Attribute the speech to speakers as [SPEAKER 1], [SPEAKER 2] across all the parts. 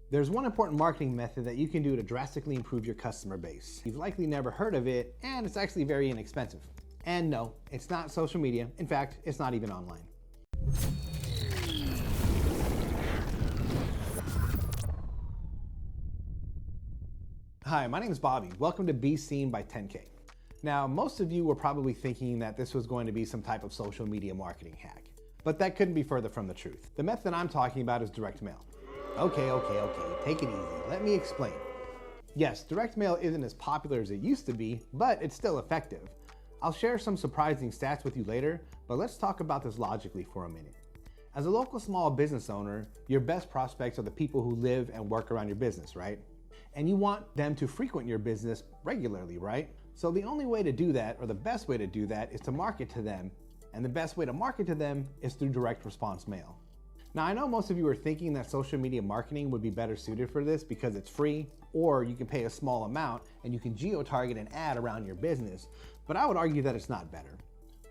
[SPEAKER 1] There's one important marketing method that you can do to drastically improve your customer base. You've likely never heard of it, and it's actually very inexpensive. And no, it's not social media. In fact, it's not even online. Hi, my name is Bobby. Welcome to Be Seen by 10K. Now, most of you were probably thinking that this was going to be some type of social media marketing hack, but that couldn't be further from the truth. The method I'm talking about is direct mail. Okay, take it easy. Let me explain. Yes, direct mail isn't as popular as it used to be, but it's still effective. I'll share some surprising stats with you later, but let's talk about this logically for a minute. As a local small business owner, your best prospects are the people who live and work around your business, right? And you want them to frequent your business regularly, right? So the only way to do that, or the best way to do that, is to market to them. And the best way to market to them is through direct response mail. Now, I know most of you are thinking that social media marketing would be better suited for this because it's free, or you can pay a small amount and you can geo-target an ad around your business, but I would argue that it's not better.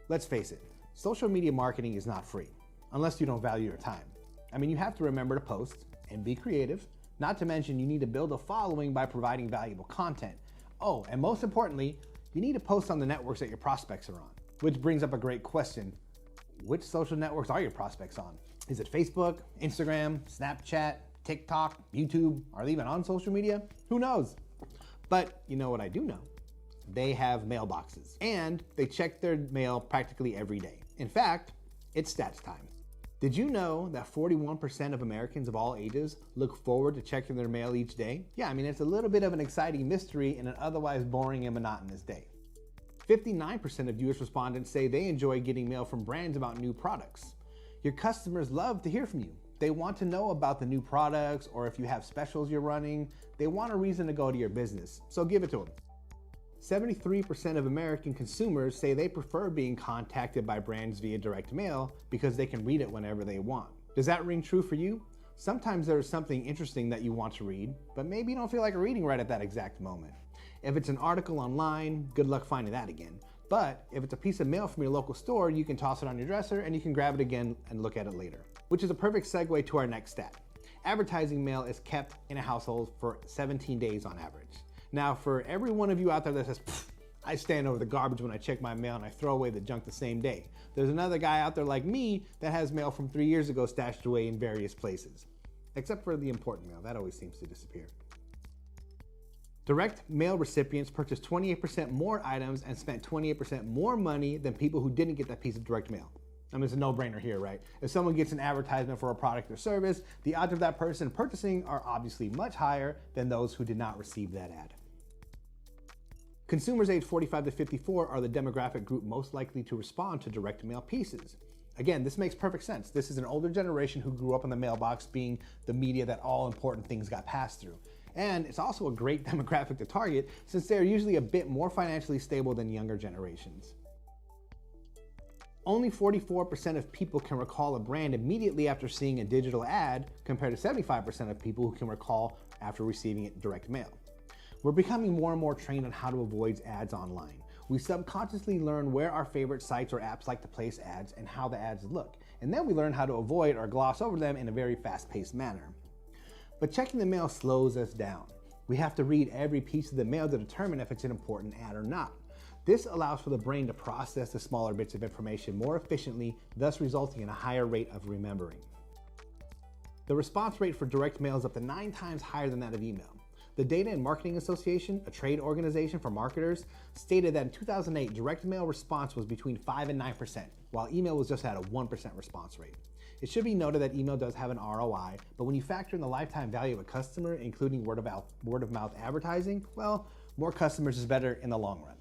[SPEAKER 1] Let's face it, social media marketing is not free, unless you don't value your time. I mean, you have to remember to post and be creative, not to mention you need to build a following by providing valuable content. Oh, and most importantly, you need to post on the networks that your prospects are on, which brings up a great question. Which social networks are your prospects on? Is it Facebook, Instagram, Snapchat, TikTok, YouTube? Are they even on social media? Who knows? But you know what I do know? They have mailboxes and they check their mail practically every day. In fact, it's stats time. Did you know that 41% of Americans of all ages look forward to checking their mail each day? Yeah, I mean, it's a little bit of an exciting mystery in an otherwise boring and monotonous day. 59% of US respondents say they enjoy getting mail from brands about new products. Your customers love to hear from you. They want to know about the new products, or if you have specials you're running. They want a reason to go to your business, so give it to them. 73% of American consumers say they prefer being contacted by brands via direct mail because they can read it whenever they want. Does that ring true for you? Sometimes there's something interesting that you want to read, but maybe you don't feel like reading right at that exact moment. If it's an article online, good luck finding that again. But if it's a piece of mail from your local store, you can toss it on your dresser and you can grab it again and look at it later. Which is a perfect segue to our next stat. Advertising mail is kept in a household for 17 days on average. Now, for every one of you out there that says, I stand over the garbage when I check my mail and I throw away the junk the same day, there's another guy out there like me that has mail from 3 years ago stashed away in various places. Except for the important mail, that always seems to disappear. Direct mail recipients purchased 28% more items and spent 28% more money than people who didn't get that piece of direct mail. I mean, it's a no-brainer here, right? If someone gets an advertisement for a product or service, the odds of that person purchasing are obviously much higher than those who did not receive that ad. Consumers aged 45 to 54 are the demographic group most likely to respond to direct mail pieces. Again, this makes perfect sense. This is an older generation who grew up in the mailbox being the media that all important things got passed through. And it's also a great demographic to target since they're usually a bit more financially stable than younger generations. Only 44% of people can recall a brand immediately after seeing a digital ad, compared to 75% of people who can recall after receiving it in direct mail. We're becoming more and more trained on how to avoid ads online. We subconsciously learn where our favorite sites or apps like to place ads and how the ads look. And then we learn how to avoid or gloss over them in a very fast-paced manner. But checking the mail slows us down. We have to read every piece of the mail to determine if it's an important ad or not. This allows for the brain to process the smaller bits of information more efficiently, thus resulting in a higher rate of remembering. The response rate for direct mail is up to 9 times higher than that of email. The Data and Marketing Association, a trade organization for marketers, stated that in 2008, direct mail response was between 5 and 9%, while email was just at a 1% response rate. It should be noted that email does have an ROI, but when you factor in the lifetime value of a customer, including word of mouth advertising, well, more customers is better in the long run.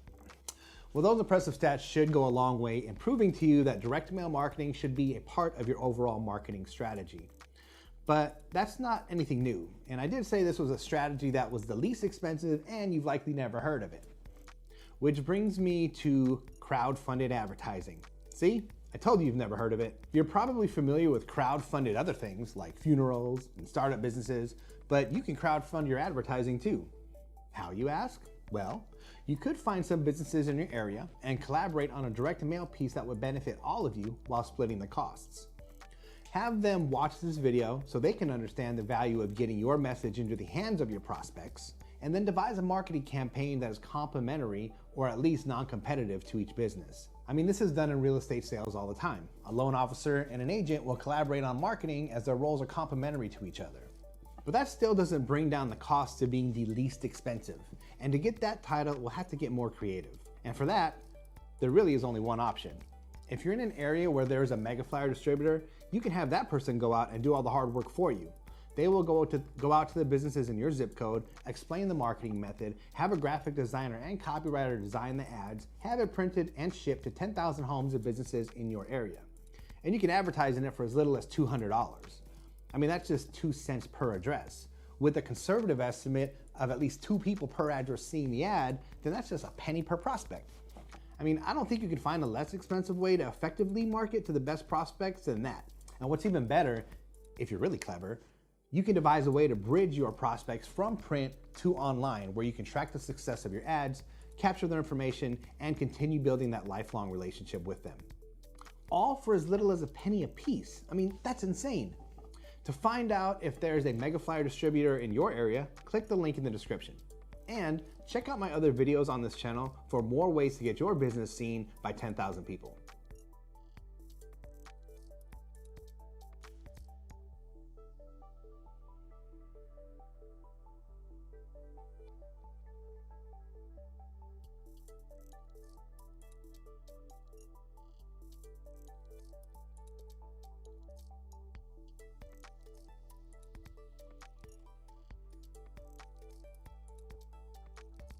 [SPEAKER 1] Well, those impressive stats should go a long way in proving to you that direct mail marketing should be a part of your overall marketing strategy. But that's not anything new. And I did say this was a strategy that was the least expensive and you've likely never heard of it. Which brings me to crowd-funded advertising. See? I told you you've never heard of it. You're probably familiar with crowd-funded other things like funerals and startup businesses, but you can crowd-fund your advertising too. How, you ask? Well, you could find some businesses in your area and collaborate on a direct mail piece that would benefit all of you while splitting the costs. Have them watch this video so they can understand the value of getting your message into the hands of your prospects, and then devise a marketing campaign that is complementary or at least non-competitive to each business. I mean, this is done in real estate sales all the time. A loan officer and an agent will collaborate on marketing as their roles are complementary to each other. But that still doesn't bring down the cost to being the least expensive. And to get that title, we'll have to get more creative. And for that, there really is only one option. If you're in an area where there is a mega flyer distributor, you can have that person go out and do all the hard work for you. They will go out to the businesses in your zip code, explain the marketing method, have a graphic designer and copywriter design the ads, have it printed and shipped to 10,000 homes and businesses in your area. And you can advertise in it for as little as $200. I mean, that's just 2 cents per address. With a conservative estimate of at least 2 people per address seeing the ad, then that's just a penny per prospect. I mean, I don't think you can find a less expensive way to effectively market to the best prospects than that. And what's even better, if you're really clever, you can devise a way to bridge your prospects from print to online, where you can track the success of your ads, capture their information, and continue building that lifelong relationship with them. All for as little as a penny a piece. I mean, that's insane. To find out if there's a mega flyer distributor in your area, click the link in the description. And check out my other videos on this channel for more ways to get your business seen by 10,000 people.